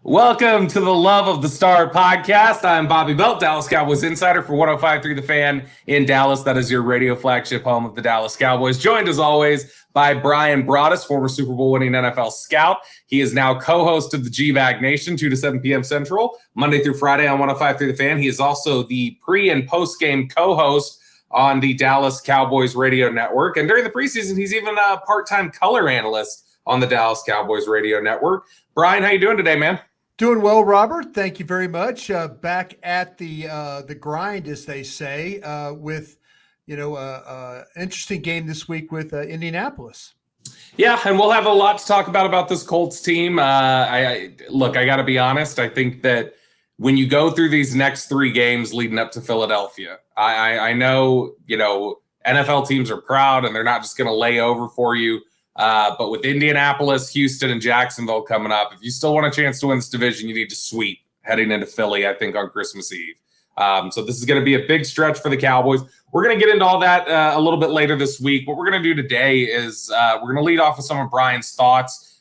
Welcome to the Love of the Star podcast. I'm Bobby Belt, Dallas Cowboys insider for 105.3 The Fan in Dallas. That is your radio flagship home of the Dallas Cowboys. Joined as always by Bryan, Broaddus, former Super Bowl winning NFL scout. He is now co-host of the G-Bag Nation, 2 to 7 p.m. Central, Monday through Friday on 105.3 The Fan. He is also the pre- and post-game co-host on the Dallas Cowboys radio network. And during the preseason, he's even a part-time color analyst on the Dallas Cowboys radio network. Bryan, how you doing today, man? Doing well, Robert. Thank you very much. Back at the grind, as they say, with interesting game this week with Indianapolis. Yeah, and we'll have a lot to talk about this Colts team. I got to be honest. I think that when you go through these next three games leading up to Philadelphia, I know NFL teams are proud and they're not just going to lay over for you. But with Indianapolis, Houston, and Jacksonville coming up, if you still want a chance to win this division, you need to sweep heading into Philly, I think, on Christmas Eve. So this is going to be a big stretch for the Cowboys. We're going to get into all that a little bit later this week. What we're going to do today is we're going to lead off with some of Bryan's thoughts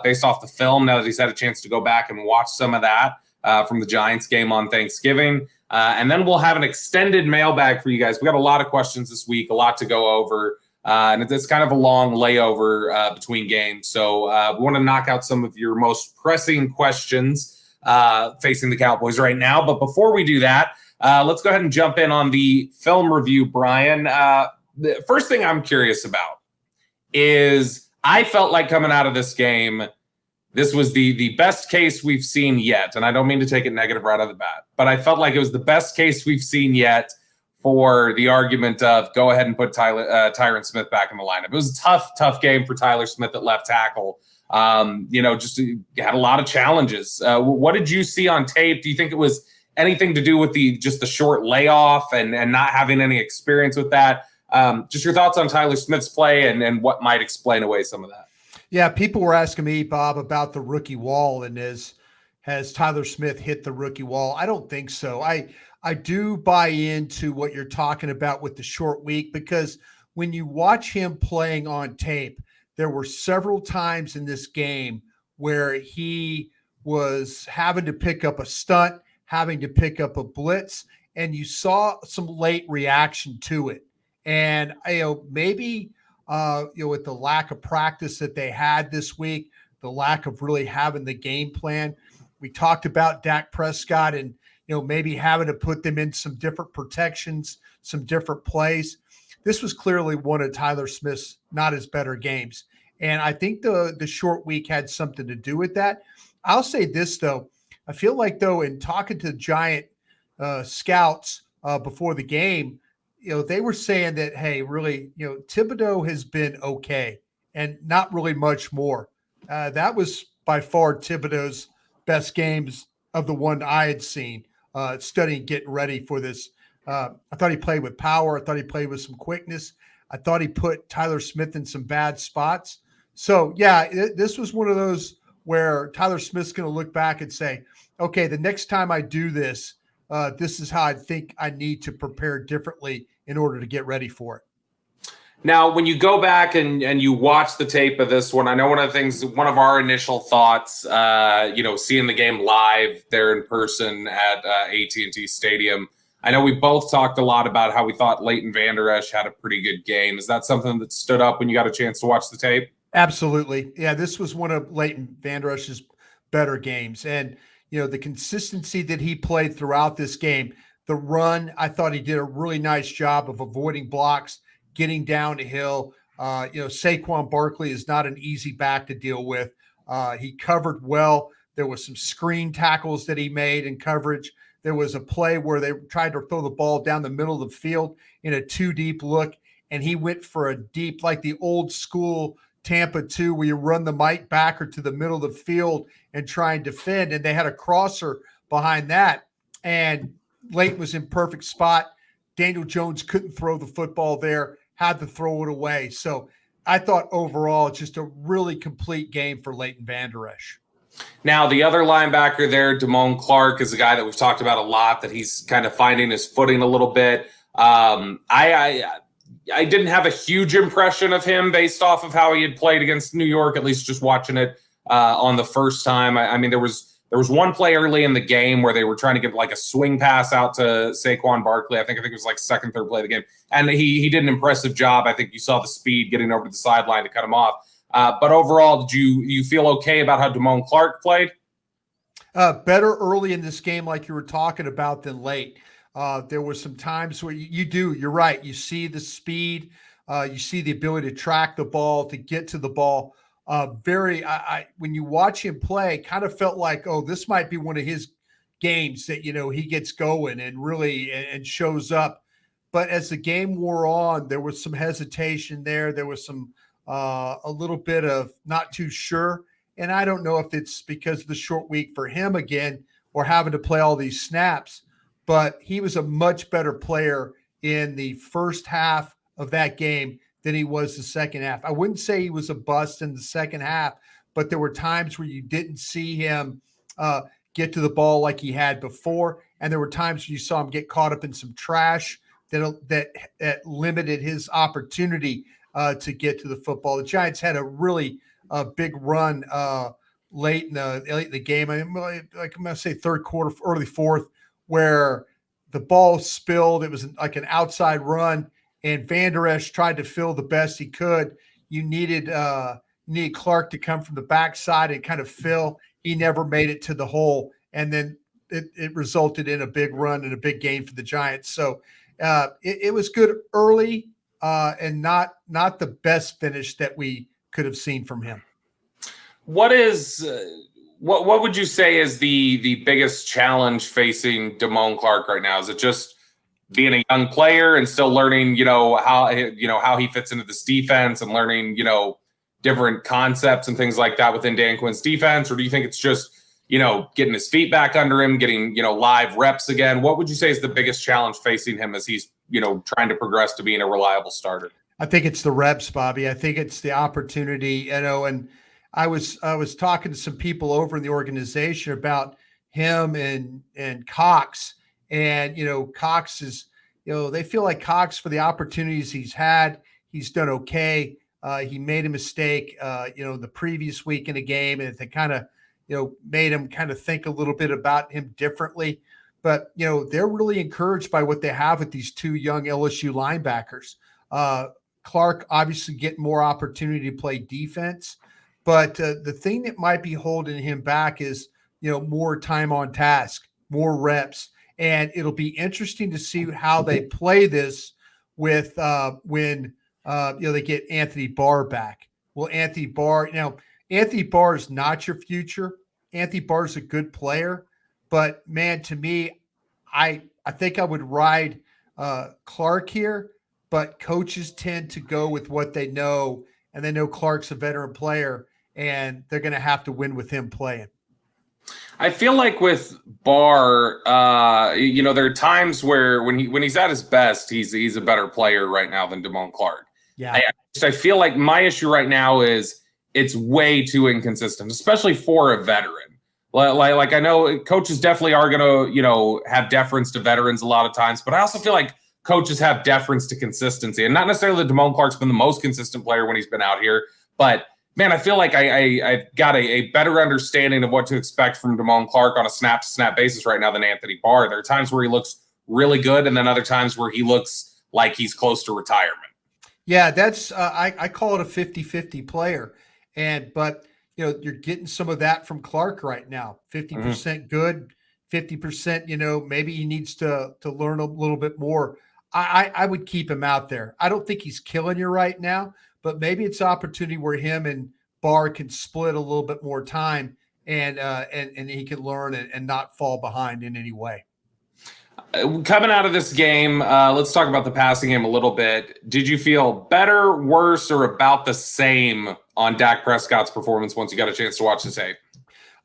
based off the film, now that he's had a chance to go back and watch some of that from the Giants game on Thanksgiving. And then we'll have an extended mailbag for you guys. We got a lot of questions this week, a lot to go over. And it's kind of a long layover between games. So we want to knock out some of your most pressing questions facing the Cowboys right now. But before we do that, let's go ahead and jump in on the film review, Bryan. The first thing I'm curious about is I felt like coming out of this game, this was the best case we've seen yet. And I don't mean to take it negative right out of the bat, but I felt like it was the best case we've seen yet for the argument of go ahead and put Tyron Smith back in the lineup. It was a tough game for Tyler Smith at left tackle. Just had a lot of challenges. What did you see on tape? Do you think it was anything to do with the short layoff and not having any experience with that? Just your thoughts on Tyler Smith's play and what might explain away some of that. Yeah, people were asking me, Bob, about the rookie wall and has Tyler Smith hit the rookie wall? I don't think so. I do buy into what you're talking about with the short week, because when you watch him playing on tape, there were several times in this game where he was having to pick up a stunt, having to pick up a blitz, and you saw some late reaction to it. And maybe with the lack of practice that they had this week, the lack of really having the game plan. We talked about Dak Prescott and maybe having to put them in some different protections, some different plays. This was clearly one of Tyler Smith's not his better games. And I think the short week had something to do with that. I'll say this, though. I feel like, though, in talking to Giant scouts before the game, they were saying that, hey, really, Thibodeau has been okay and not really much more. That was by far Thibodeau's best games of the one I had seen. Studying, getting ready for this. I thought he played with power. I thought he played with some quickness. I thought he put Tyler Smith in some bad spots. So, yeah, this was one of those where Tyler Smith's going to look back and say, okay, the next time I do this, this is how I think I need to prepare differently in order to get ready for it. Now, when you go back and you watch the tape of this one, I know one of our initial thoughts, seeing the game live there in person at AT&T Stadium, I know we both talked a lot about how we thought Leighton Vander Esch had a pretty good game. Is that something that stood up when you got a chance to watch the tape? Absolutely. Yeah, this was one of Leighton Vander Esch's better games. And, the consistency that he played throughout this game, the run, I thought he did a really nice job of avoiding blocks, getting down the hill. Saquon Barkley is not an easy back to deal with. He covered well. There was some screen tackles that he made in coverage. There was a play where they tried to throw the ball down the middle of the field in a too deep look, and he went for a deep, like the old school Tampa 2, where you run the Mike backer to the middle of the field and try and defend, and they had a crosser behind that, and Leighton was in perfect spot. Daniel Jones couldn't throw the football there, had to throw it away. So I thought overall just a really complete game for Leighton Vander Esch. Now, the other linebacker there, Damone Clark, is a guy that we've talked about a lot, that he's kind of finding his footing a little bit. I didn't have a huge impression of him based off of how he had played against New York, at least just watching it on the first time. I mean, there was There was one play early in the game where they were trying to give like a swing pass out to Saquon Barkley. I think it was like second, third play of the game. And he did an impressive job. I think you saw the speed getting over to the sideline to cut him off. But overall, did you feel okay about how Damone Clark played? Better early in this game, like you were talking about, than late. There were some times where you're right. You see the speed, you see the ability to track the ball, to get to the ball. When you watch him play, kind of felt like, oh, this might be one of his games that, he gets going and really and shows up. But as the game wore on, there was some hesitation there. There was some a little bit of not too sure. And I don't know if it's because of the short week for him again or having to play all these snaps, but he was a much better player in the first half of that game than he was the second half. I wouldn't say he was a bust in the second half, but there were times where you didn't see him get to the ball like he had before. And there were times where you saw him get caught up in some trash that limited his opportunity to get to the football. The Giants had a really big run late in the game. I'm going to say third quarter, early fourth, where the ball spilled. It was like an outside run, and Van Der Esch tried to fill the best he could. You needed Clark to come from the backside and kind of fill. He never made it to the hole, and then it resulted in a big run and a big gain for the Giants. So it was good early and not the best finish that we could have seen from him. What would you say is the biggest challenge facing Damone Clark right now? Is it just being a young player and still learning, how he fits into this defense and learning, different concepts and things like that within Dan Quinn's defense? Or do you think it's just, getting his feet back under him, getting, live reps again? What would you say is the biggest challenge facing him as he's, trying to progress to being a reliable starter? I think it's the reps, Bobby. I think it's the opportunity, and I was talking to some people over in the organization about him and Cox, and Cox is, they feel like Cox, for the opportunities he's had, he's done okay. He made a mistake, the previous week in a game, and they kind of, made him kind of think a little bit about him differently. But they're really encouraged by what they have with these two young LSU linebackers. Clark obviously getting more opportunity to play defense, but the thing that might be holding him back is, more time on task, more reps. And it'll be interesting to see how they play this with when they get Anthony Barr back. Well, Anthony Barr is not your future. Anthony Barr is a good player, but man, to me, I think I would ride Clark here. But coaches tend to go with what they know, and they know Clark's a veteran player, and they're going to have to win with him playing. I feel like with Barr, there are times where when he's at his best, he's a better player right now than Damone Clark. Yeah, I feel like my issue right now is it's way too inconsistent, especially for a veteran. Like I know coaches definitely are going to have deference to veterans a lot of times, but I also feel like coaches have deference to consistency, and not necessarily that Damone Clark's been the most consistent player when he's been out here, but man, I feel like I've got a better understanding of what to expect from Damone Clark on a snap-to-snap basis right now than Anthony Barr. There are times where he looks really good, and then other times where he looks like he's close to retirement. Yeah, that's I call it a 50-50 player, but you're getting some of that from Clark right now. 50% good, 50%. Maybe he needs to learn a little bit more. I would keep him out there. I don't think he's killing you right now, but maybe it's an opportunity where him and Barr can split a little bit more time and he can learn and not fall behind in any way. Coming out of this game, let's talk about the passing game a little bit. Did you feel better, worse, or about the same on Dak Prescott's performance once you got a chance to watch the tape?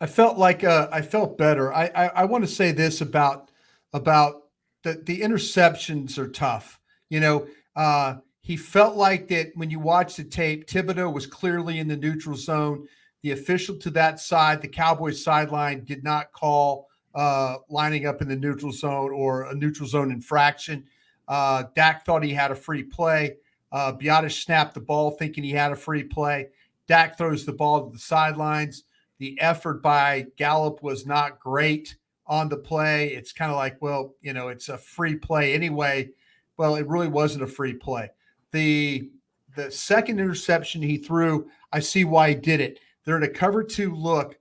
I felt like I felt better. I want to say this about the interceptions are tough. He felt like that when you watch the tape, Thibodeau was clearly in the neutral zone. The official to that side, the Cowboys sideline, did not call lining up in the neutral zone or a neutral zone infraction. Dak thought he had a free play. Broaddus snapped the ball thinking he had a free play. Dak throws the ball to the sidelines. The effort by Gallup was not great on the play. It's kind of like, well, it's a free play anyway. Well, it really wasn't a free play. The second interception he threw, I see why he did it. They're in a cover 2 look,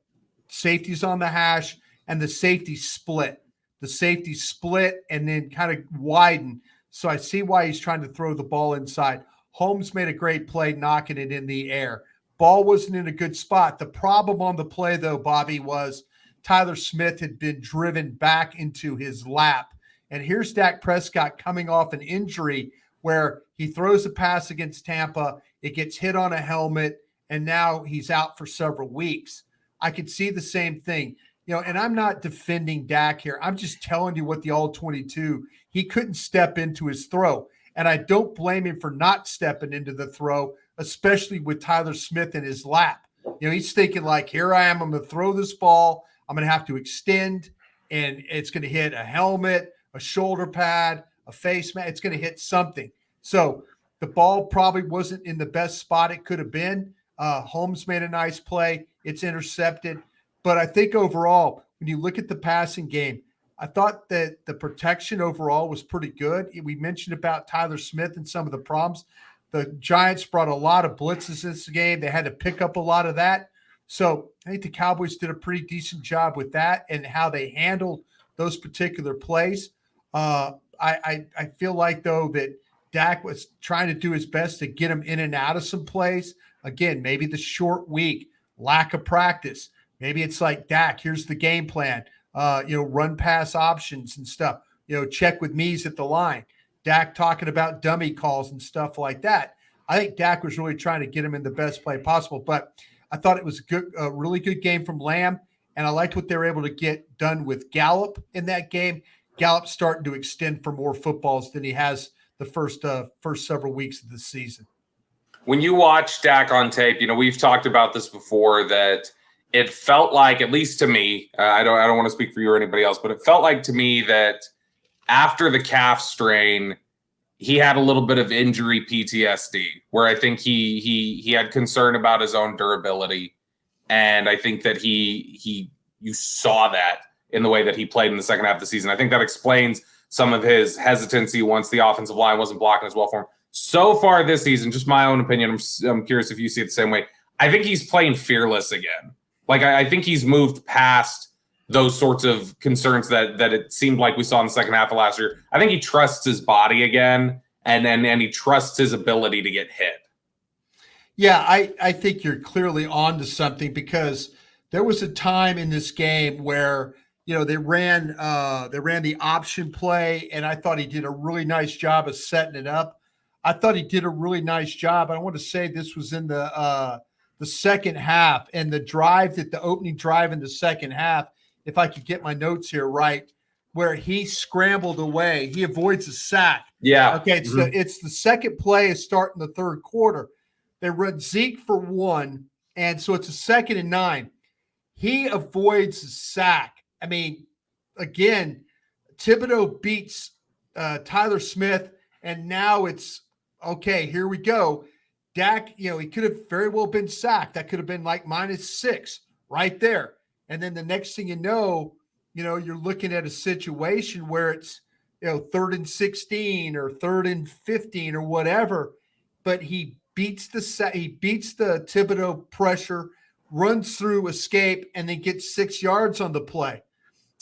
safety's on the hash, and the safety split. The safety split and then kind of widened. So I see why he's trying to throw the ball inside. Holmes made a great play knocking it in the air. Ball wasn't in a good spot. The problem on the play, though, Bobby, was Tyler Smith had been driven back into his lap. And here's Dak Prescott coming off an injury where he throws a pass against Tampa. It gets hit on a helmet, and now he's out for several weeks. I could see the same thing. And I'm not defending Dak here. I'm just telling you what the all-22, he couldn't step into his throw. And I don't blame him for not stepping into the throw, especially with Tyler Smith in his lap. He's thinking like, here I am, I'm going to throw this ball. I'm going to have to extend, and it's going to hit a helmet, a shoulder pad, a face mask. It's going to hit something. So the ball probably wasn't in the best spot it could have been. Holmes made a nice play. It's intercepted. But I think overall, when you look at the passing game, I thought that the protection overall was pretty good. We mentioned about Tyler Smith and some of the problems. The Giants brought a lot of blitzes this game. They had to pick up a lot of that. So I think the Cowboys did a pretty decent job with that and how they handled those particular plays. I feel like, though, that Dak was trying to do his best to get him in and out of some plays. Again, maybe the short week, lack of practice. Maybe it's like, Dak, here's the game plan, run pass options and stuff, check with me's at the line. Dak talking about dummy calls and stuff like that. I think Dak was really trying to get him in the best play possible, but I thought it was a really good game from Lamb, and I liked what they were able to get done with Gallup in that game. Gallup's starting to extend for more footballs than he has the first several weeks of the season. When you watch Dak on tape, we've talked about this before, that it felt like, at least to me, I don't want to speak for you or anybody else, but it felt like to me that after the calf strain, he had a little bit of injury PTSD, where I think he had concern about his own durability, and I think that you saw that in the way that he played in the second half of the season. I think that explains some of his hesitancy once the offensive line wasn't blocking as well for him. So far this season, just my own opinion, I'm curious if you see it the same way, I think he's playing fearless again. Like, I think he's moved past those sorts of concerns that it seemed like we saw in the second half of last year. I think he trusts his body again, and he trusts his ability to get hit. Yeah, I think you're clearly on to something, because there was a time in this game where, they ran the option play, and I thought he did a really nice job of setting it up. I thought he did a really nice job. I want to say this was in the second half, and the opening drive in the second half, if I could get my notes here right, where he scrambled away. He avoids a sack. Yeah. Okay, it's the second play is starting the third quarter. They run Zeke for 1, and so it's a 2nd and 9. He avoids a sack. I mean, again, Thibodeau beats Tyler Smith, and now it's, okay, here we go. Dak, he could have very well been sacked. That could have been like -6 right there. And then the next thing you're looking at a situation where it's, 3rd and 16 or 3rd and 15 or whatever. But he beats the Thibodeau pressure, runs through, escape, and then gets 6 yards on the play.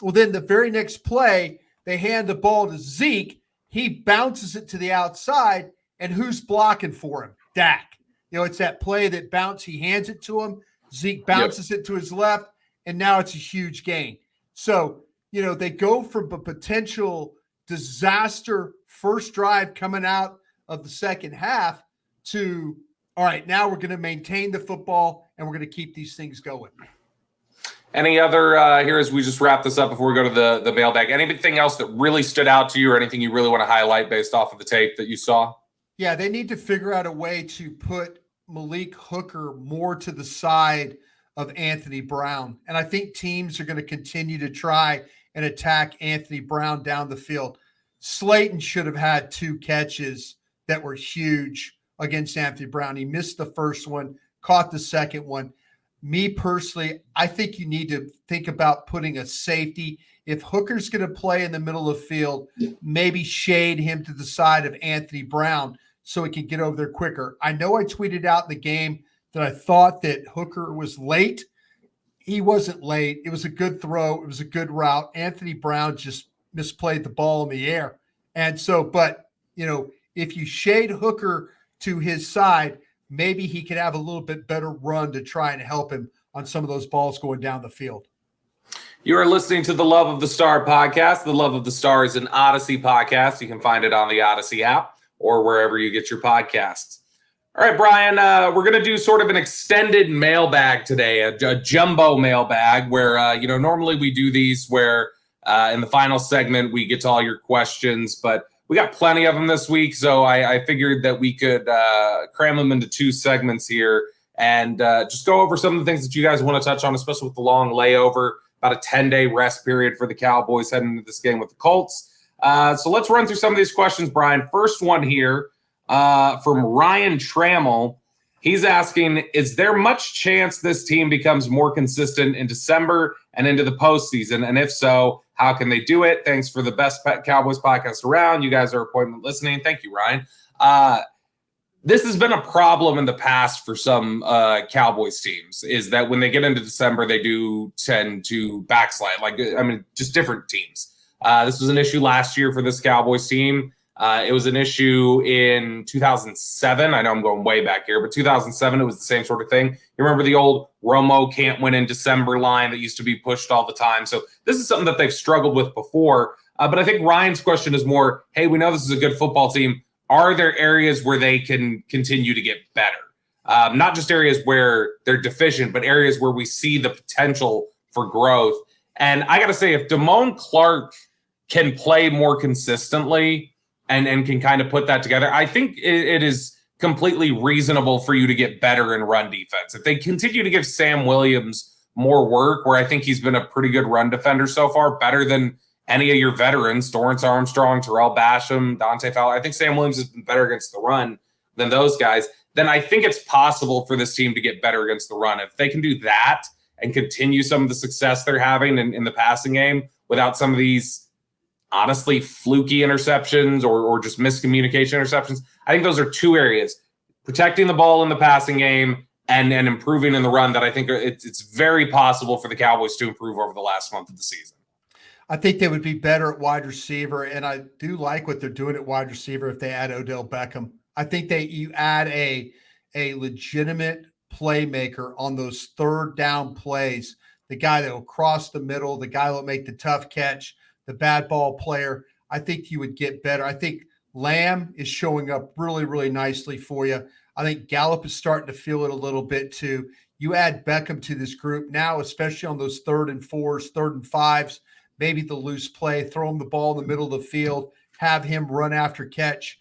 Well, then the very next play, they hand the ball to Zeke. He bounces it to the outside, and who's blocking for him? Dak. It's that play that he hands it to him. Zeke bounces it to his left, and now it's a huge gain. So, they go from a potential disaster first drive coming out of the second half to, all right, now we're going to maintain the football and we're going to keep these things going. Any other, here as we just wrap this up before we go to the mailbag, anything else that really stood out to you or anything you really want to highlight based off of the tape that you saw? Yeah, they need to figure out a way to put Malik Hooker more to the side of Anthony Brown. And I think teams are going to continue to try and attack Anthony Brown down the field. Slayton should have had 2 catches that were huge against Anthony Brown. He missed the first one, caught the second one. Me personally, I think you need to think about putting a safety. If Hooker's going to play in the middle of the field, maybe shade him to the side of Anthony Brown so he can get over there quicker. I know I tweeted out in the game that I thought that Hooker was late. He wasn't late. It was a good throw. It was a good route. Anthony Brown just misplayed the ball in the air. And so, but, if you shade Hooker to his side, maybe he could have a little bit better run to try and help him on some of those balls going down the field. You are listening to the Love of the Star podcast. The Love of the Star is an Odyssey podcast. You can find it on the Odyssey app or wherever you get your podcasts. All right, Bryan, we're going to do sort of an extended mailbag today, a jumbo mailbag where, normally we do these where in the final segment we get to all your questions, but we got plenty of them this week, so I figured that we could cram them into 2 segments here and just go over some of the things that you guys want to touch on, especially with the long layover, about a 10-day rest period for the Cowboys heading into this game with the Colts. So let's run through some of these questions, Bryan. First one here from Ryan Trammell. He's asking, is there much chance this team becomes more consistent in December and into the postseason? And if so, how can they do it? Thanks for the best Cowboys podcast around. You guys are appointment listening. Thank you, Ryan. This has been a problem in the past for some Cowboys teams, is that when they get into December, they do tend to backslide. Just different teams. This was an issue last year for this Cowboys team. It was an issue in 2007. I know I'm going way back here, but 2007, it was the same sort of thing. You remember the old Romo can't win in December line that used to be pushed all the time. So this is something that they've struggled with before. But I think Ryan's question is more, hey, we know this is a good football team. Are there areas where they can continue to get better? Not just areas where they're deficient, but areas where we see the potential for growth. And I got to say, if Damone Clark can play more consistently and can kind of put that together, I think it is completely reasonable for you to get better in run defense. If they continue to give Sam Williams more work, where I think he's been a pretty good run defender so far, better than any of your veterans, Dorrance Armstrong, Terrell Basham, Dante Fowler. I think Sam Williams has been better against the run than those guys. Then I think it's possible for this team to get better against the run. If they can do that and continue some of the success they're having in the passing game without some of these honestly fluky interceptions or just miscommunication interceptions, I think those are 2 areas: protecting the ball in the passing game and improving in the run, that I think it's very possible for the Cowboys to improve over the last month of the season. I think they would be better at wide receiver, and I do like what they're doing at wide receiver if they add Odell Beckham. I think you add a legitimate playmaker on those third down plays, the guy that will cross the middle, the guy that will make the tough catch, the bad ball player. I think you would get better. I think Lamb is showing up really, really nicely for you. I think Gallup is starting to feel it a little bit too. You add Beckham to this group now, especially on those 3rd and 4s, 3rd and 5s, maybe the loose play, throw him the ball in the middle of the field, have him run after catch.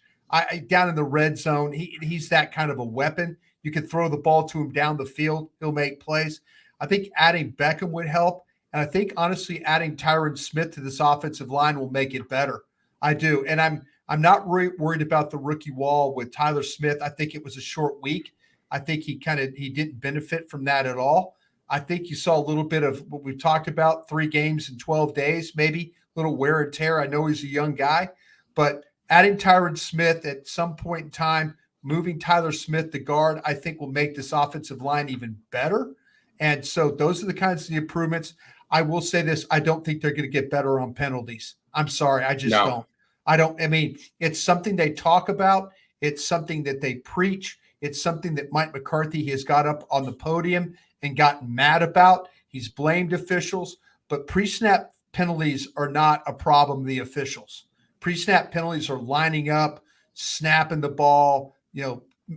Down in the red zone, he's that kind of a weapon. You can throw the ball to him down the field. He'll make plays. I think adding Beckham would help. And I think, honestly, adding Tyron Smith to this offensive line will make it better. I do. And I'm not worried about the rookie wall with Tyler Smith. I think it was a short week. I think he didn't benefit from that at all. I think you saw a little bit of what we've talked about, 3 games in 12 days, maybe a little wear and tear. I know he's a young guy, but adding Tyron Smith at some point in time, moving Tyler Smith to guard, I think will make this offensive line even better. And so those are the kinds of improvements. I will say this: I don't think they're going to get better on penalties. I'm sorry. I just don't. I mean, it's something they talk about. It's something that they preach. It's something that Mike McCarthy has got up on the podium and gotten mad about. He's blamed officials, but pre-snap penalties are not a problem of the officials. Pre-snap penalties are lining up, snapping the ball,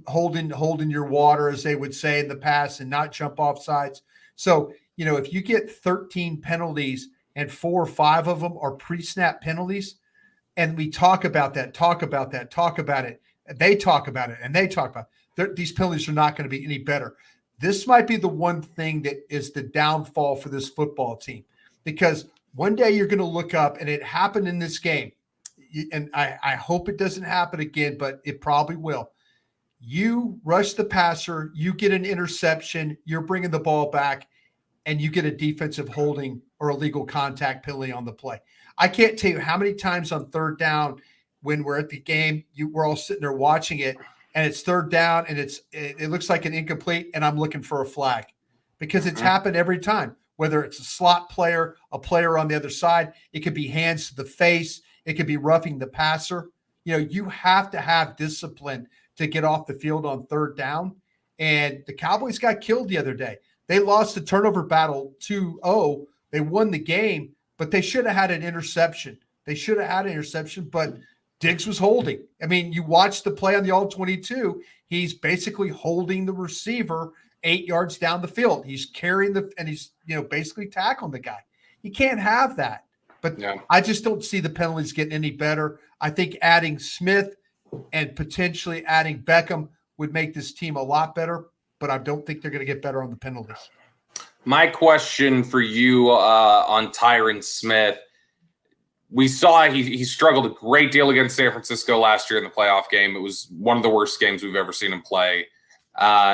holding your water, as they would say in the past, and not jump off sides. So, if you get 13 penalties and 4 or 5 of them are pre-snap penalties, and we talk about it, they talk about it, these penalties are not going to be any better. This might be the one thing that is the downfall for this football team, because one day you're going to look up, and it happened in this game, and I hope it doesn't happen again, but it probably will. you rush the passer, you get an interception, you're bringing the ball back, and you get a defensive holding or illegal contact penalty on the play. I can't tell you how many times on third down when we're at the game, we're all sitting there watching it, and it's third down, and it looks like an incomplete, and I'm looking for a flag because it's happened every time. Whether it's a slot player, a player on the other side, it could be hands to the face, it could be roughing the passer. You have to have discipline to get off the field on third down. And the Cowboys got killed the other day. They lost the turnover battle 2-0. They won the game, but they should have had an interception. But Diggs was holding. I mean, you watch the play on the all-22. He's basically holding the receiver 8 yards down the field. He's carrying and he's, basically tackling the guy. You can't have that. But I just don't see the penalties getting any better. I think adding Smith and potentially adding Beckham would make this team a lot better, but I don't think they're going to get better on the penalties. My question for you on Tyron Smith, we saw he struggled a great deal against San Francisco last year in the playoff game. It was one of the worst games we've ever seen him play.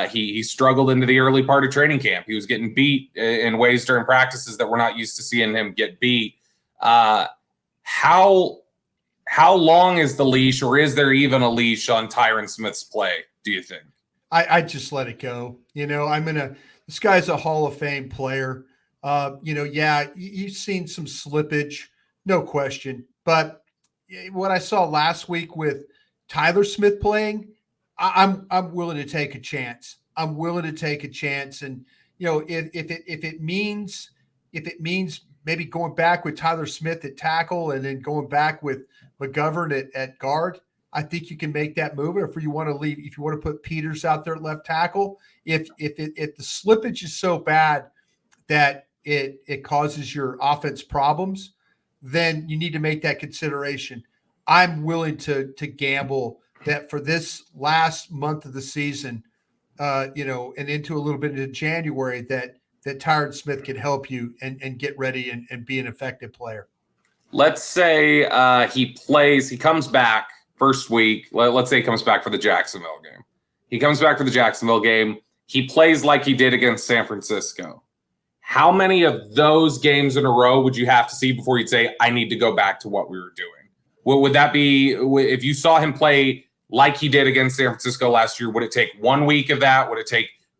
He struggled into the early part of training camp. He was getting beat in ways during practices that we're not used to seeing him get beat. How long is the leash, or is there even a leash on Tyron Smith's play, do you think? I just let it go. This guy's a Hall of Fame player. You've seen some slippage, no question. But what I saw last week with Tyler Smith playing, I'm willing to take a chance. And if it means maybe going back with Tyler Smith at tackle and then going back with McGovern at guard, I think you can make that move. If you want to put Peters out there at left tackle, if the slippage is so bad that it causes your offense problems, then you need to make that consideration. I'm willing to gamble that for this last month of the season, and into a little bit into January, that Tyron Smith can help you and get ready and be an effective player. Let's say he comes back first week. Let's say he comes back for the Jacksonville game. He plays like he did against San Francisco. How many of those games in a row would you have to see before you'd say, I need to go back to what we were doing? What would that be? If you saw him play like he did against San Francisco last year, would it take 1 week of that?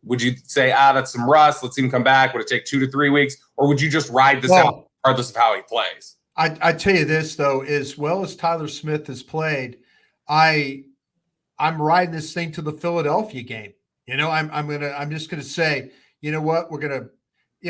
Would you say, that's some rust, let's see him come back? Would it take 2 to 3 weeks? Or would you just ride this out regardless of how he plays? I tell you this, though, as well as Tyler Smith has played, I'm riding this thing to the Philadelphia game. I'm just gonna say, you know what, we're gonna,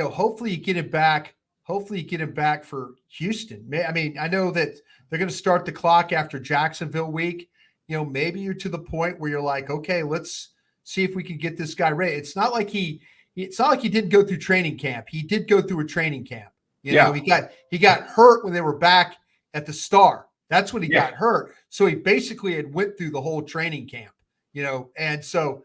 hopefully you get him back. Hopefully you get him back for Houston. I mean, I know that they're gonna start the clock after Jacksonville week. Maybe you're to the point where you're like, okay, let's see if we can get this guy ready. It's not like he didn't go through training camp. He did go through a training camp. He got hurt when they were back at the Star. That's when he got hurt. So he basically had went through the whole training camp, and so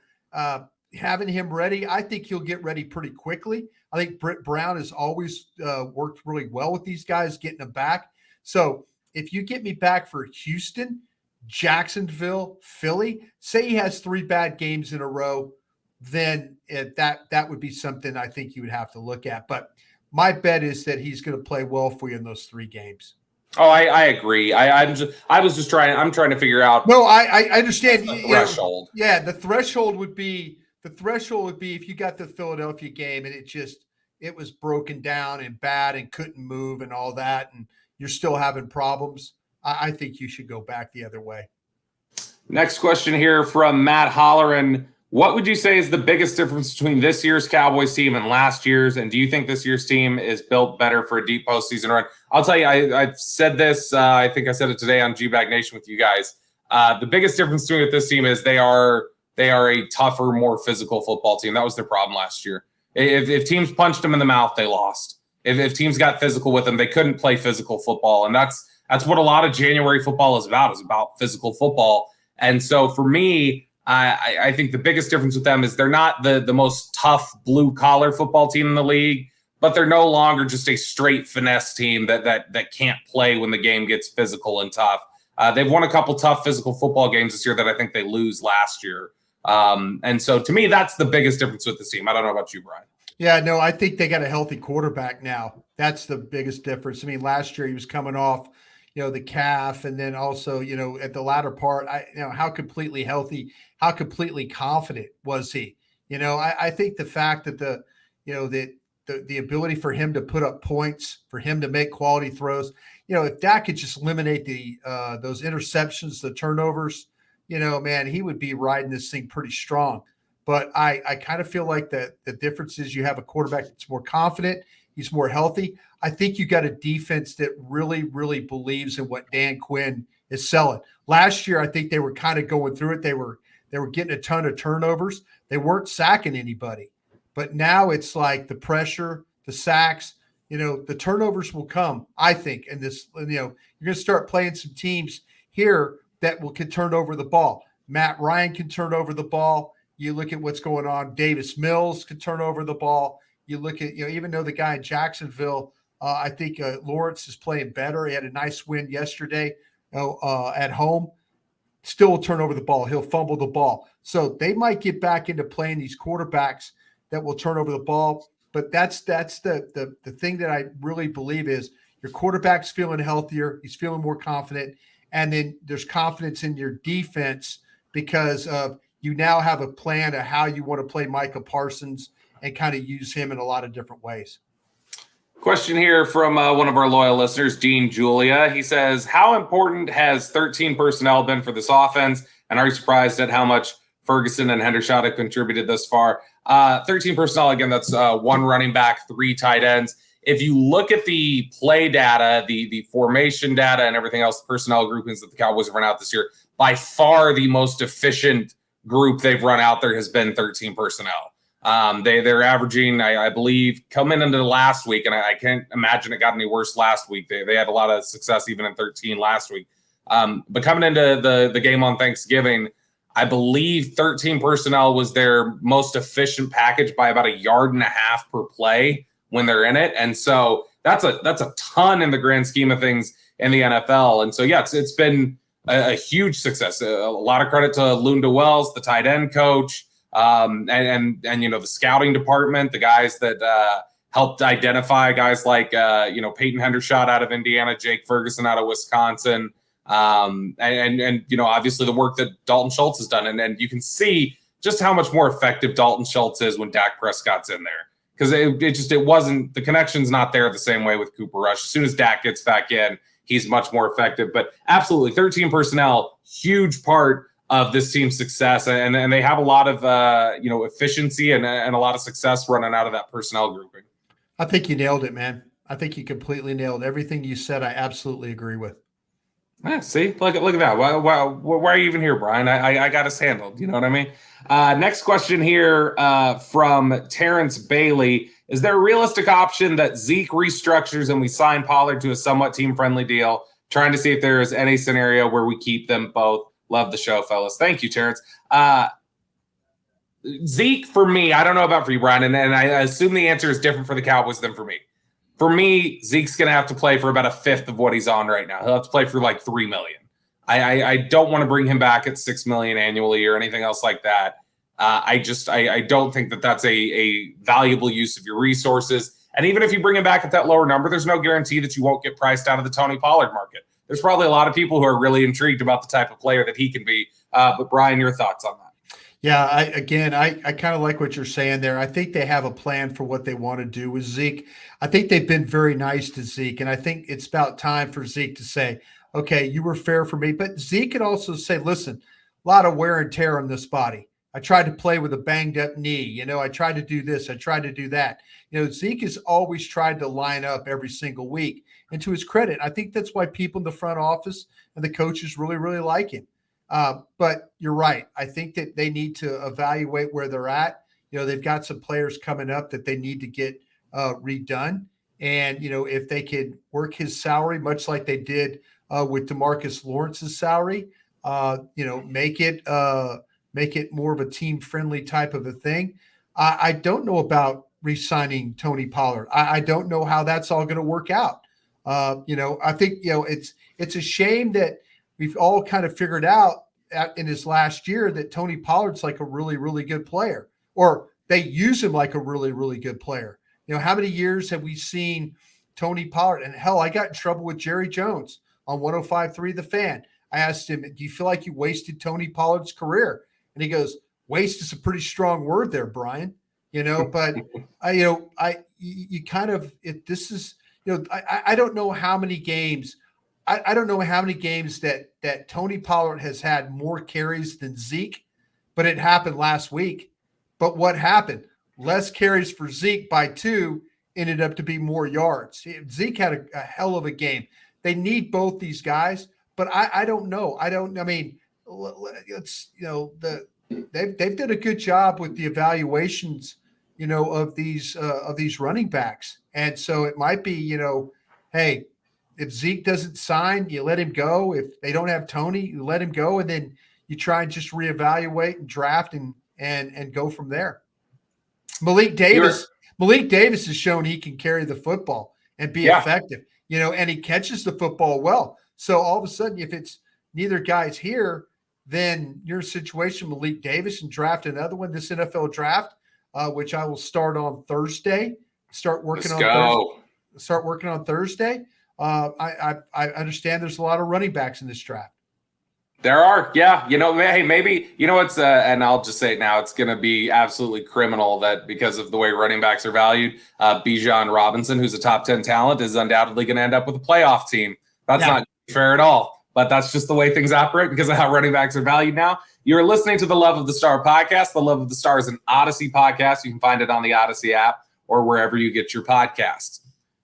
having him ready, I think he'll get ready pretty quickly. I think Britt Brown has always worked really well with these guys, getting them back. So if you get me back for Houston, Jacksonville, Philly, say he has 3 bad games in a row, then that would be something I think you would have to look at. But my bet is that he's going to play well for you in those 3 games. Oh, I agree. I'm trying to figure out. No, I understand the threshold. The threshold would be if you got the Philadelphia game and it was broken down and bad and couldn't move and all that, and you're still having problems. I think you should go back the other way. Next question here from Matt Holleran. What would you say is the biggest difference between this year's Cowboys team and last year's? And do you think this year's team is built better for a deep postseason run? I'll tell you, I've said this. I think I said it today on G-Bag Nation with you guys. The biggest difference between this team is they are a tougher, more physical football team. That was their problem last year. If teams punched them in the mouth, they lost. If teams got physical with them, they couldn't play physical football. And that's what a lot of January football is about physical football. And so for me, I think the biggest difference with them is they're not the most tough blue-collar football team in the league, but they're no longer just a straight finesse team that can't play when the game gets physical and tough. They've won a couple tough physical football games this year that I think they lose last year. And so to me, that's the biggest difference with this team. I don't know about you, Bryan. Yeah, no, I think they got a healthy quarterback now. That's the biggest difference. I mean, last year he was coming off, the calf, and then also, at the latter part, how completely healthy, how completely confident was he? I think the fact that the ability for him to put up points, for him to make quality throws, if Dak could just eliminate the those interceptions, the turnovers, man, he would be riding this thing pretty strong. But I kind of feel like the difference is you have a quarterback that's more confident. He's more healthy. I think you got a defense that really, really believes in what Dan Quinn is selling. Last year, I think they were kind of going through it. They were getting a ton of turnovers. They weren't sacking anybody. But now it's like the pressure, the sacks, the turnovers will come, I think. And this, you're going to start playing some teams here that can turn over the ball. Matt Ryan can turn over the ball. You look at what's going on. Davis Mills could turn over the ball. You look at, even though the guy in Jacksonville, I think Lawrence is playing better. He had a nice win yesterday at home. Still will turn over the ball. He'll fumble the ball. So they might get back into playing these quarterbacks that will turn over the ball. But that's the thing that I really believe is your quarterback's feeling healthier. He's feeling more confident. And then there's confidence in your defense because of you now have a plan of how you want to play Micah Parsons and kind of use him in a lot of different ways. Question here from one of our loyal listeners, Dean Julia. He says, how important has 13 personnel been for this offense? And are you surprised at how much Ferguson and Hendershot have contributed thus far? 13 personnel, again, that's one running back, 3 tight ends. If you look at the play data, the formation data, and everything else, the personnel groupings that the Cowboys have run out this year, by far the most efficient group they've run out there has been 13 personnel. They're averaging, I believe, coming into last week, and I can't imagine it got any worse last week. They had a lot of success even in 13 last week. But coming into the game on Thanksgiving, I believe 13 personnel was their most efficient package by about 1.5 yards per play when they're in it. And so that's a ton in the grand scheme of things in the NFL. And so, yeah, it's been a huge success. A lot of credit to Lunda Wells, the tight end coach, and the scouting department, the guys that helped identify guys like Peyton Hendershot out of Indiana, Jake Ferguson out of Wisconsin, and obviously the work that Dalton Schultz has done, and you can see just how much more effective Dalton Schultz is when Dak Prescott's in there, because it wasn't, the connection's not there the same way with Cooper Rush. As soon as Dak gets back in, he's much more effective. But absolutely, 13 personnel, huge part of this team's success, and they have a lot of efficiency and a lot of success running out of that personnel grouping. I think you nailed it, man. I think you completely nailed everything you said. I absolutely agree with. Yeah, see, look at that. Why are you even here, Bryan? I got us handled. You know what I mean? Next question here from Terrence Bailey. Is there a realistic option that Zeke restructures and we sign Pollard to a somewhat team-friendly deal? Trying to see if there is any scenario where we keep them both. Love the show, fellas. Thank you, Terrence. Zeke, for me, I don't know about for you, Bryan, and I assume the answer is different for the Cowboys than for me. For me, Zeke's going to have to play for about 1/5 of what he's on right now. He'll have to play for like $3 million. I don't want to bring him back at $6 million annually or anything else like that. I don't think that that's a valuable use of your resources. And even if you bring him back at that lower number, there's no guarantee that you won't get priced out of the Tony Pollard market. There's probably a lot of people who are really intrigued about the type of player that he can be. But Bryan, your thoughts on that? Yeah, I kind of like what you're saying there. I think they have a plan for what they want to do with Zeke. I think they've been very nice to Zeke, and I think it's about time for Zeke to say, okay, you were fair for me. But Zeke could also say, listen, a lot of wear and tear on this body. I tried to play with a banged up knee. I tried to do this. I tried to do that. Zeke has always tried to line up every single week. And to his credit, I think that's why people in the front office and the coaches really, really like him. But you're right. I think that they need to evaluate where they're at. They've got some players coming up that they need to get redone. And, if they could work his salary, much like they did with DeMarcus Lawrence's salary, make it more of a team-friendly type of a thing. I don't know about re-signing Tony Pollard. I don't know how that's all going to work out. I think, it's a shame that we've all kind of figured out in his last year that Tony Pollard's like a really, really good player, or they use him like a really, really good player. How many years have we seen Tony Pollard? And hell, I got in trouble with Jerry Jones on 105.3 The Fan. I asked him, do you feel like you wasted Tony Pollard's career? And he goes, waste is a pretty strong word there, Bryan. But you kind of, this is, I don't know how many games. I don't know how many games that Tony Pollard has had more carries than Zeke, but it happened last week. But what happened? Less carries for Zeke by 2 ended up to be more yards. Zeke had a hell of a game. They need both these guys, but I don't know. They've done a good job with the evaluations, of these running backs. And so it might be, hey, if Zeke doesn't sign, you let him go. If they don't have Tony, you let him go, and then you try and just reevaluate and draft and go from there. Malik Davis has shown he can carry the football and be effective, and he catches the football well. So all of a sudden, if it's neither guy's here, then you're in a situation, Malik Davis, and draft another one this NFL draft, which I will start on Thursday. Start working on Thursday. I understand there's a lot of running backs in this draft. There are, yeah. Hey, maybe, it's, and I'll just say it now, it's going to be absolutely criminal that because of the way running backs are valued, Bijan Robinson, who's a top 10 talent, is undoubtedly going to end up with a playoff team. That's not fair at all, but that's just the way things operate because of how running backs are valued now. You're listening to the Love of the Star podcast. The Love of the Star is an Odyssey podcast. You can find it on the Odyssey app or wherever you get your podcasts.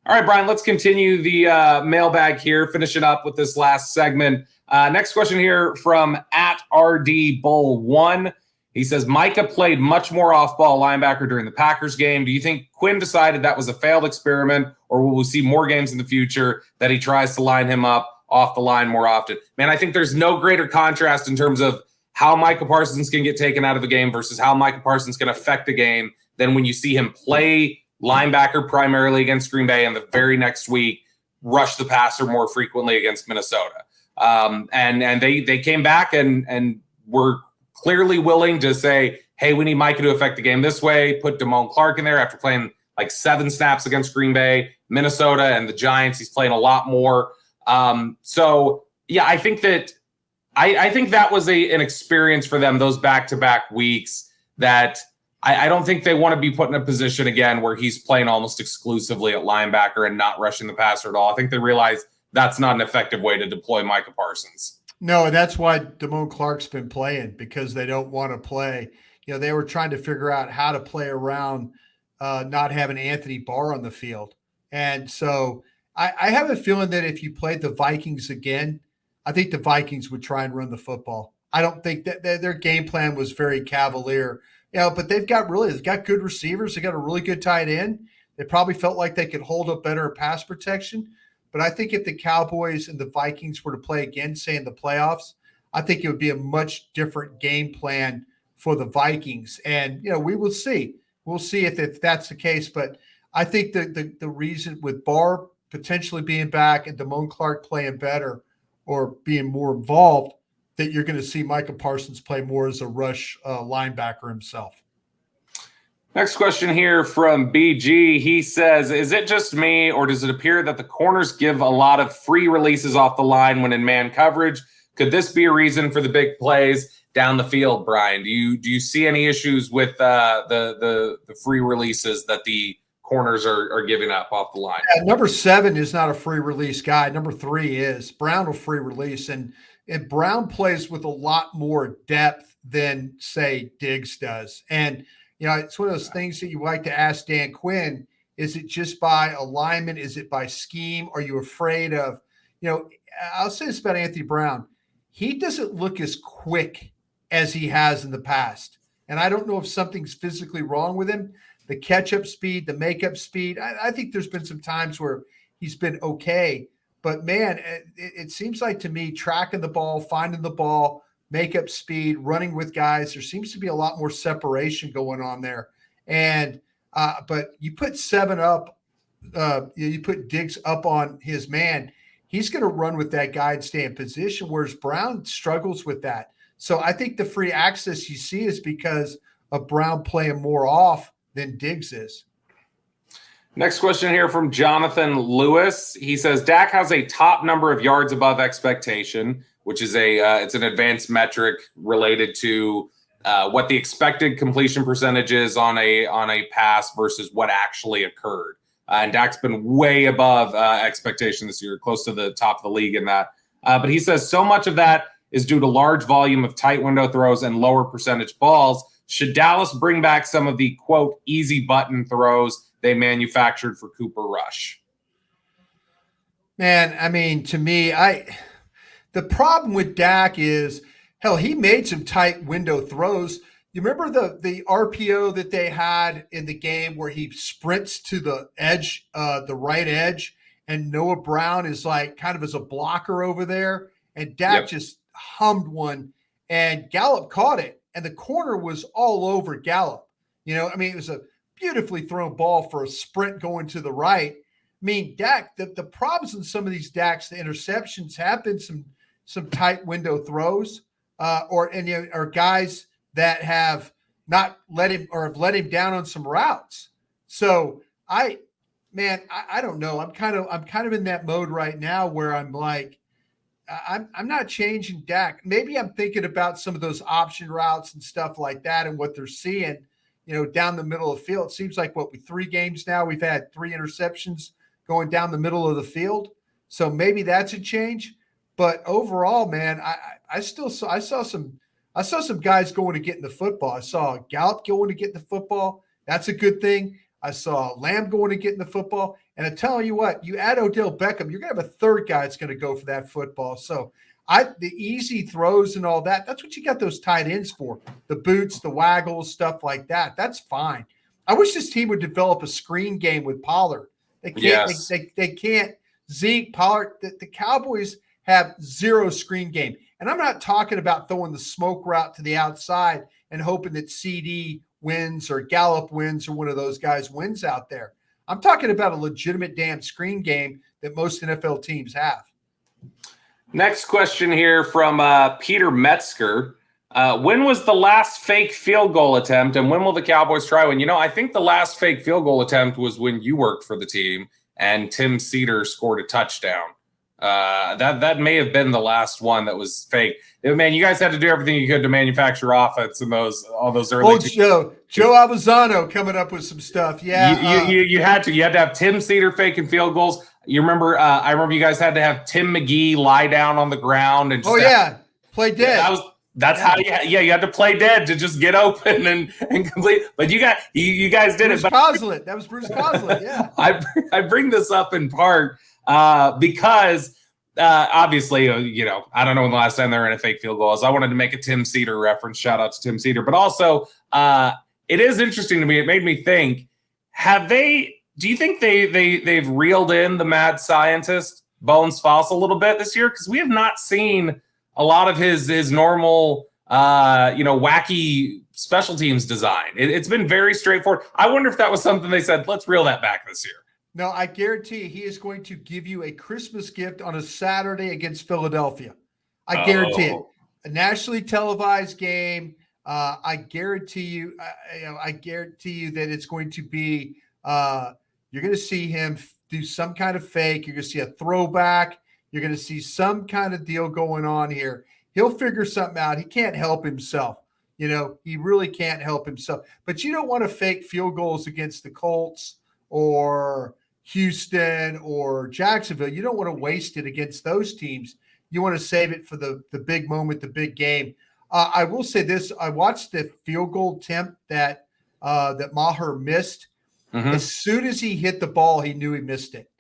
All right, Bryan, let's continue the mailbag here, finish it up with this last segment. Next question here from @RDBull1. He says, Micah played much more off-ball linebacker during the Packers game. Do you think Quinn decided that was a failed experiment, or will we see more games in the future that he tries to line him up off the line more often? Man, I think there's no greater contrast in terms of how Micah Parsons can get taken out of a game versus how Micah Parsons can affect a game than when you see him play linebacker primarily against Green Bay and the very next week rush the passer more frequently against Minnesota. And they came back and were clearly willing to say, hey, we need Micah to affect the game this way, put Damone Clark in there after playing like 7 snaps against Green Bay, Minnesota, and the Giants. He's playing a lot more. So, yeah, I think that was an experience for them, those back-to-back weeks, that I don't think they want to be put in a position again where he's playing almost exclusively at linebacker and not rushing the passer at all. I think they realize that's not an effective way to deploy Micah Parsons. No, that's why Damone Clark's been playing, because they don't want to play. They were trying to figure out how to play around not having Anthony Barr on the field. And so I have a feeling that if you played the Vikings again, I think the Vikings would try and run the football. I don't think that their game plan was very cavalier. But they've got good receivers. They got a really good tight end. They probably felt like they could hold up better pass protection. But I think if the Cowboys and the Vikings were to play again, say in the playoffs, I think it would be a much different game plan for the Vikings. And, we will see. We'll see if that's the case. But I think the reason with Barr potentially being back and Damone Clark playing better or being more involved, that you're going to see Micah Parsons play more as a rush linebacker himself. Next question here from BG. He says, is it just me, or does it appear that the corners give a lot of free releases off the line when in man coverage? Could this be a reason for the big plays down the field, Bryan? Do you see any issues with the free releases that the corners are giving up off the line? Yeah, number 7 is not a free release guy. Number 3 is. Brown will free release, and Brown plays with a lot more depth than, say, Diggs does. And, it's one of those things that you like to ask Dan Quinn. Is it just by alignment? Is it by scheme? Are you afraid of, I'll say this about Anthony Brown. He doesn't look as quick as he has in the past. And I don't know if something's physically wrong with him. The catch-up speed, the make-up speed. I think there's been some times where he's been okay. But, man, it seems like to me tracking the ball, finding the ball, make-up speed, running with guys, there seems to be a lot more separation going on there. And but you put 7 up, you put Diggs up on his man, he's going to run with that guy and stay in position, whereas Brown struggles with that. So I think the free access you see is because of Brown playing more off than Diggs is. Next question here from Jonathan Lewis. He says Dak has a top number of yards above expectation, which is it's an advanced metric related to what the expected completion percentage is on a pass versus what actually occurred. And Dak's been way above expectation this year, close to the top of the league in that. But he says so much of that is due to large volume of tight window throws and lower percentage balls. Should Dallas bring back some of the, quote, easy button throws they manufactured for Cooper Rush? Man, I mean, to me, the problem with Dak is, hell, he made some tight window throws. You remember the RPO that they had in the game where he sprints to the edge, the right edge, and Noah Brown is like kind of as a blocker over there, and Dak just hummed one, and Gallup caught it, and the corner was all over Gallup. I mean, it was a beautifully thrown ball for a sprint going to the right. I mean, Dak, the problems in some of these Daks, the interceptions have been some tight window throws, or guys that have not let him or have let him down on some routes. So I don't know. I'm kind of in that mode right now where I'm like, I'm not changing Dak. Maybe I'm thinking about some of those option routes and stuff like that and what they're seeing, down the middle of the field. It seems like with 3 games now, we've had 3 interceptions going down the middle of the field. So maybe that's a change. But overall, man, I saw some guys going to get in the football. I saw Gallup going to get in the football. That's a good thing. I saw Lamb going to get in the football. And I tell you what, you add Odell Beckham, you're going to have a third guy that's going to go for that football. So the easy throws and all that, that's what you got those tight ends for. The boots, the waggles, stuff like that. That's fine. I wish this team would develop a screen game with Pollard. They can't. Yes. They can't. Zeke, Pollard. The Cowboys have zero screen game. And I'm not talking about throwing the smoke route to the outside and hoping that CD wins or Gallup wins or one of those guys wins out there. I'm talking about a legitimate damn screen game that most NFL teams have. Next question here from Peter Metzger. When was the last fake field goal attempt, and when will the Cowboys try one? I think the last fake field goal attempt was when you worked for the team and Tim Cedar scored a touchdown. That may have been the last one that was fake. Man, you guys had to do everything you could to manufacture offense in all those early. Joe Avazano coming up with some stuff. Yeah, you had to have Tim Cedar faking field goals. You remember? I remember you guys had to have Tim McGee lie down on the ground and play dead. That's how you had to play dead to just get open and complete. But you guys did Bruce it. Coslett. That was Bruce Coslett. Yeah. I bring this up in part because obviously, I don't know when the last time they were in a fake field goal is. I wanted to make a Tim Cedar reference. Shout out to Tim Cedar. But also, it is interesting to me. It made me think, do you think they've reeled in the mad scientist Bones Foss a little bit this year? Because we have not seen a lot of his normal, wacky special teams design. It's been very straightforward. I wonder if that was something they said, let's reel that back this year. No, I guarantee he is going to give you a Christmas gift on a Saturday against Philadelphia. I guarantee it. A nationally televised game. I guarantee you. I guarantee you that it's going to be. You're going to see him do some kind of fake. You're going to see a throwback. You're going to see some kind of deal going on here. He'll figure something out. He can't help himself. He really can't help himself. But you don't want to fake field goals against the Colts or Houston or Jacksonville. You don't want to waste it against those teams. You want to save it for the big moment, the big game. I will say this. I watched the field goal attempt that Maher missed. Mm-hmm. As soon as he hit the ball, he knew he missed it.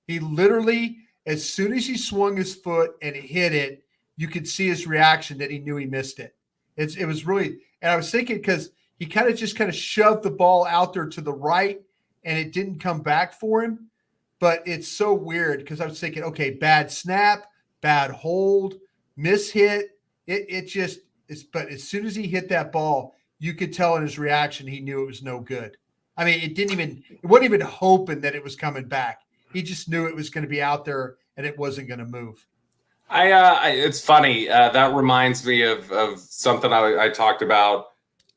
He literally, as soon as he swung his foot and hit it, you could see his reaction that he knew he missed it. It was really, and I was thinking because he kind of shoved the ball out there to the right and it didn't come back for him. But it's so weird because I was thinking, okay, bad snap, bad hold, mishit. But as soon as he hit that ball, you could tell in his reaction he knew it was no good. I mean, it wasn't even hoping that it was coming back. He just knew it was going to be out there and it wasn't going to move. It's funny. That reminds me of something I talked about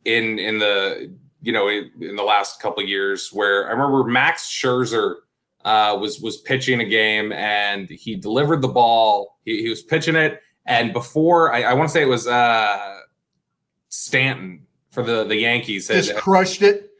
in the in the last couple of years, where I remember Max Scherzer was pitching a game and he delivered the ball. He was pitching it, and before I want to say it was Stanton for the Yankees Just crushed it,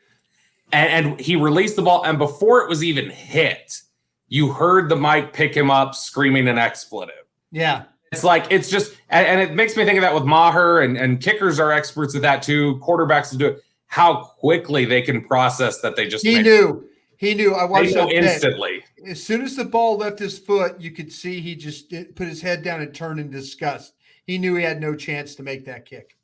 and he released the ball, and before it was even hit, you heard the mic pick him up screaming an expletive. Yeah. It's like, it's just, and it makes me think of that with Maher, and kickers are experts at that too. Quarterbacks will do it. How quickly they can process that they just He knew. I watched that instantly. As soon as the ball left his foot, you could see he just put his head down and turned in disgust. He knew he had no chance to make that kick.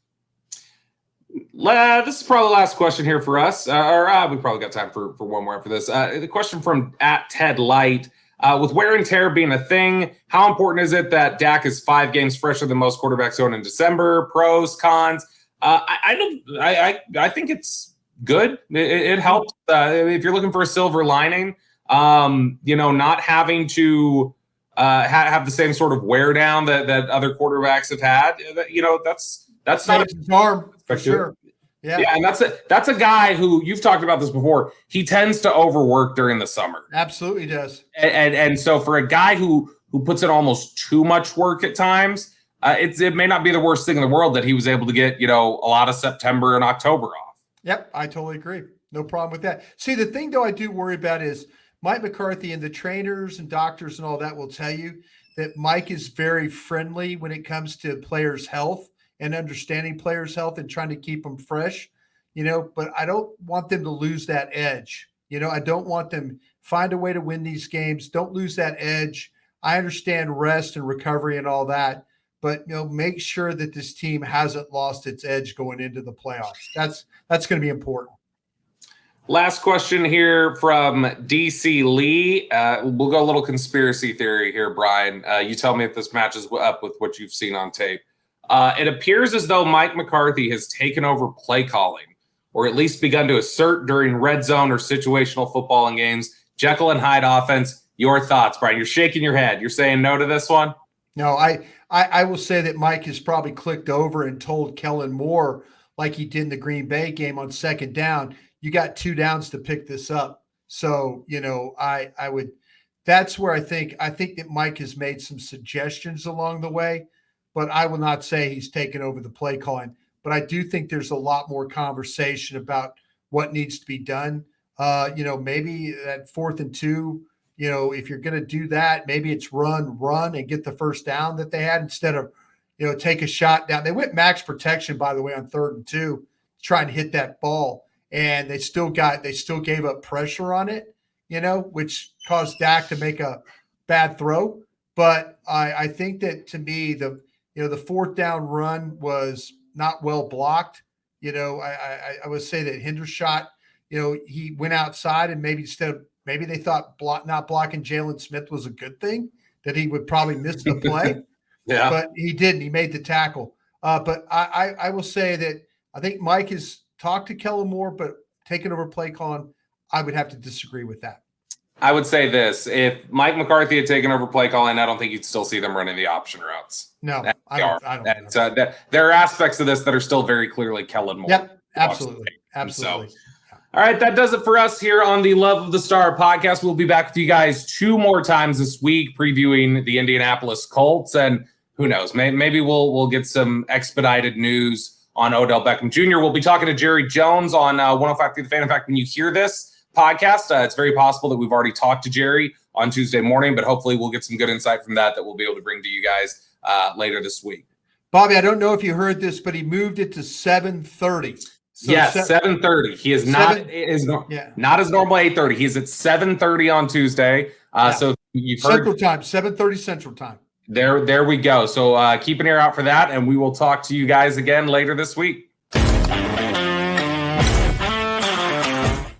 This is probably the last question here for us. We probably got time for one more after this. The question from @TedLight. With wear and tear being a thing, how important is it that Dak is 5 games fresher than most quarterbacks going in December? Pros, cons? I think it's good. It helps if you're looking for a silver lining. Not having to have the same sort of wear down that other quarterbacks have had. That's not his arm for sure. Yeah, and that's a guy who, you've talked about this before. He tends to overwork during the summer. Absolutely does. And so for a guy who puts in almost too much work at times, it may not be the worst thing in the world that he was able to get a lot of September and October off. Yep, I totally agree. No problem with that. See, the thing though I do worry about is Mike McCarthy, and the trainers and doctors and all that will tell you that Mike is very friendly when it comes to players' health and understanding players' health and trying to keep them fresh, but I don't want them to lose that edge. I don't want them find a way to win these games. Don't lose that edge. I understand rest and recovery and all that, but make sure that this team hasn't lost its edge going into the playoffs. That's going to be important. Last question here from DC Lee. We'll go a little conspiracy theory here, Bryan. You tell me if this matches up with what you've seen on tape. It appears as though Mike McCarthy has taken over play calling, or at least begun to assert during red zone or situational football in games. Jekyll and Hyde offense. Your thoughts, Bryan? You're shaking your head. You're saying no to this one? No, I will say that Mike has probably clicked over and told Kellen Moore, like he did in the Green Bay game on second down, you got 2 downs to pick this up. So, I would, that's where I think that Mike has made some suggestions along the way, but I will not say he's taken over the play calling. But I do think there's a lot more conversation about what needs to be done. Maybe that 4th and 2, if you're going to do that, maybe it's run and get the first down that they had instead of, take a shot down. They went max protection, by the way, on 3rd and 2, trying to hit that ball. And they still gave up pressure on it, which caused Dak to make a bad throw. But I think that, to me, the 4th down run was not well blocked. I would say that Hendershot, he went outside, and maybe they thought not blocking Jalen Smith was a good thing, that he would probably miss the play. Yeah, but he didn't. He made the tackle. But I will say that I think Mike has talked to Kellen Moore, but taking over play calling, I would have to disagree with that. I would say this: if Mike McCarthy had taken over play calling, I don't think you'd still see them running the option routes. No, I don't. There are aspects of this that are still very clearly Kellen Moore. Yep, absolutely. So, all right, that does it for us here on the Love of the Star podcast. We'll be back with you guys 2 more times this week, previewing the Indianapolis Colts, and who knows, maybe we'll get some expedited news on Odell Beckham Jr. We'll be talking to Jerry Jones on 105 The Fan. In fact, when you hear this podcast, it's very possible that we've already talked to Jerry on Tuesday morning, but hopefully we'll get some good insight from that we'll be able to bring to you guys later this week. Bobby, I don't know if you heard this, but he moved it to 7:30. So yes, 7:30. He is not as normal 8:30. He's at 7:30 on Tuesday. So you've heard Central Time, 7:30 Central Time. There we go. So keep an ear out for that, and we will talk to you guys again later this week.